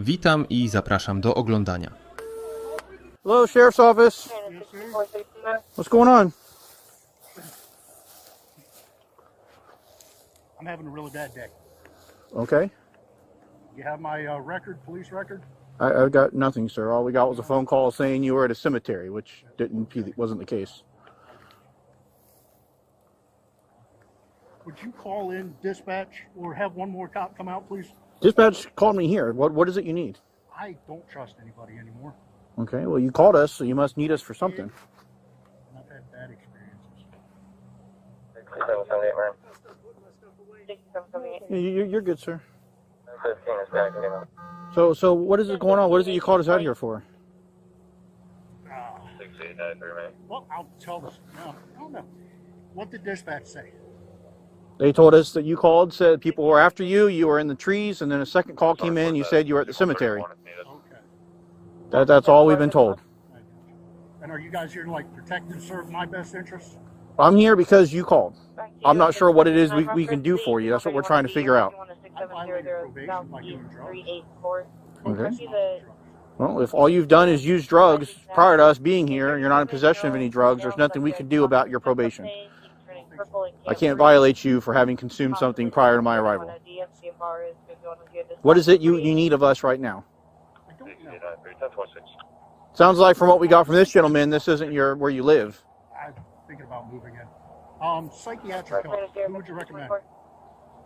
Witam i zapraszam do oglądania. Hello, Sheriff's Office. What's going on? I'm having a really bad day. Okay. You have my record, police record? I got nothing, sir. All we got was a phone call saying you were at a cemetery, which wasn't the case. Would you call in dispatch or have one more cop come out, please? Dispatch called me here. What is it you need? I don't trust anybody anymore. Okay, well, you called us, so you must need us for something. And I've had bad experiences. You're good, sir. So what is it going on? What is it you called us out here for? Well, I'll tell this. No, I don't know. What did dispatch say? They told us that you called, said people were after you, you were in the trees, and then a second call came in, you said you were at the cemetery. Okay. That's all we've been told. And are you guys here to like protect and serve my best interests? I'm here because you called. I'm not sure what it is we can do for you. That's what we're trying to figure out. I violated probation by doing drugs. Okay. Well, if all you've done is use drugs prior to us being here, and you're not in possession of any drugs, there's nothing we can do about your probation. I can't violate you for having consumed something prior to my arrival. What is it you need of us right now? I don't know. Sounds like from what we got from this gentleman, this isn't where you live. I'm thinking about moving in. Psychiatric help. Who would you recommend?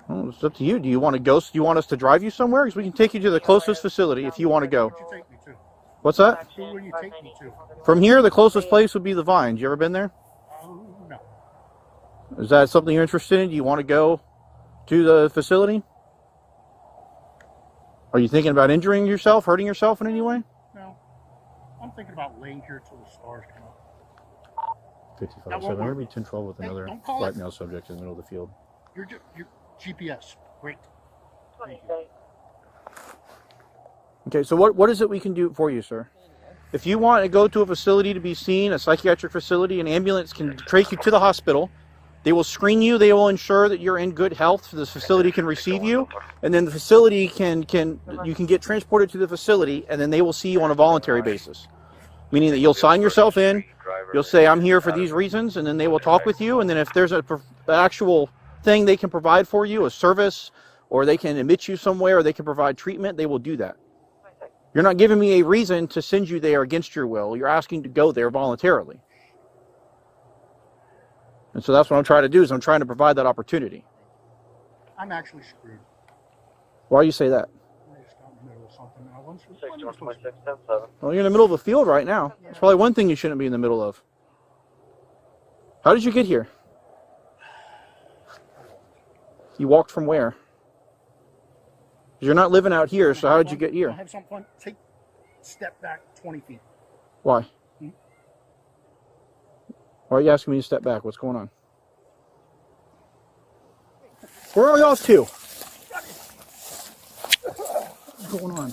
Well, it's up to you. Do you want to go? Do you want us to drive you somewhere? Because we can take you to the closest facility if you want to go. Who would you take me to? What's that? Who will you take me to? From here, the closest place would be the Vines. You ever been there? No. Is that something you're interested in? Do you want to go to the facility? Are you thinking about injuring yourself, hurting yourself in any way? No. I'm thinking about laying here till the stars come up. 55-7. Maybe 1012 with another don't call black it. male subject in the middle of the field. Your GPS. Great. Okay, so what is it we can do for you, sir? If you want to go to a facility to be seen, a psychiatric facility, an ambulance can take you to the hospital. They will screen you. They will ensure that you're in good health so the facility can receive you. And then the facility you can get transported to the facility, and then they will see you on a voluntary basis. Meaning that you'll sign yourself in, you'll say, I'm here for these reasons, and then they will talk with you. And then if there's an actual thing they can provide for you, a service, or they can admit you somewhere, or they can provide treatment, they will do that. You're not giving me a reason to send you there against your will. You're asking to go there voluntarily. And so that's what I'm trying to do, is I'm trying to provide that opportunity. I'm actually screwed. Why do you say that? I just got in the middle of something. I wasn't Well, you're in the middle of a field right now. That's probably one thing you shouldn't be in the middle of. How did you get here? You walked from where? You're not living out here, so how did you get here? Have some fun. Step back 20 feet. Why? Why are you asking me to step back? What's going on? Where are we off to? What's going on?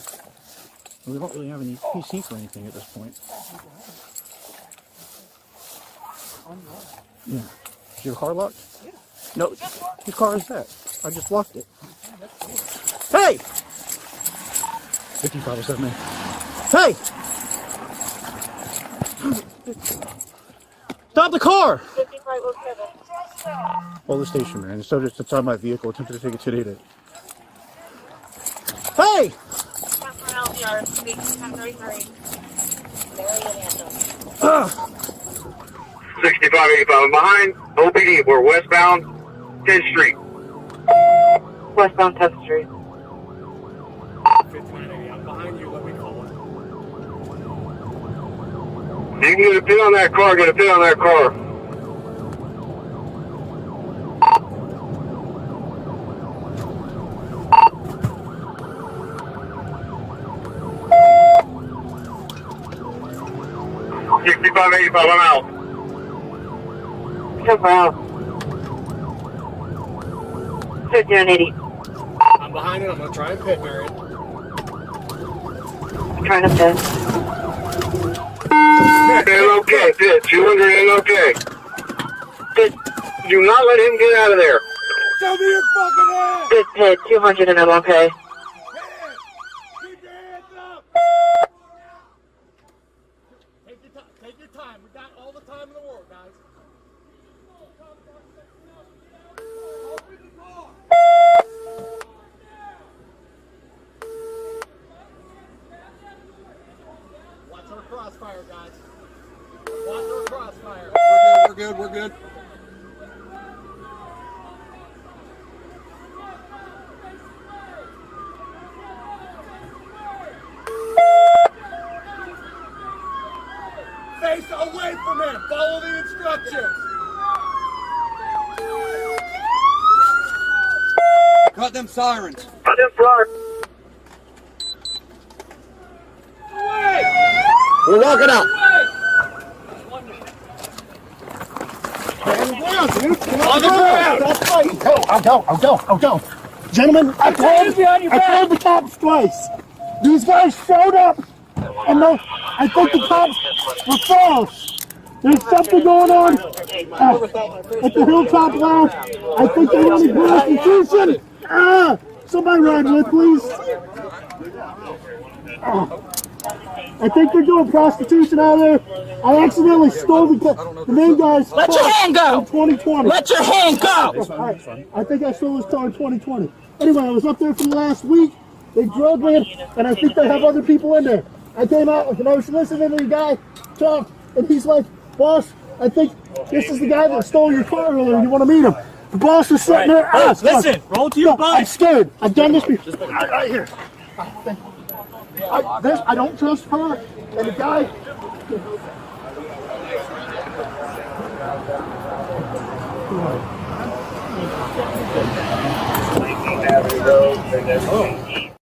We don't really have any PC for anything at this point. Yeah. Is your car locked? Yeah. No. Whose car is that? I just locked it. Hey! 5507. Hey! Stop the car! 5507. Hold the station, man. The subject's inside my vehicle, attempted to take it today. Hey! 6585. I'm behind OPD. We're westbound 10th Street. Westbound 10th Street. 5980. I'm behind you. Let me call it. You can get a pin on that car. Get a pin on that car. $65.85. I'm out. Come out. 5980. I'm behind it. I'm going to try and pit Marion. Trying to pit. Okay, pit. 200 and okay. Pit. Do not let him get out of there. Tell me your fucking ass! Pit 200 and I'm okay. Take your time. We got all the time in the world, guys. Watch our crossfire, guys. Watch our crossfire. We're good, we're good. Face away from him. Follow the instructions. Cut them sirens. I just run. We're walking out. On the ground. That's right. I'll go. Gentlemen, I told the cops twice. These guys showed up, and I think the cops were false. There's something going on at the Hilltop Lounge. I think they want to prostitution. Somebody ride with, please. I think they're doing prostitution out there. I accidentally stole the main guy's Let your hand go! in 2020. Let your hand go! I think I stole his car in 2020. Anyway, I was up there for the last week. They drove me, and I think they have other people in there. I came out and I was listening to the guy talk, and he's like, "Boss, I think this is the guy that stole your car earlier. You want to meet him?" The boss was sitting there. Listen, roll to your butt. I'm scared. I've done this before. Right here. I don't trust her. And the guy. Road,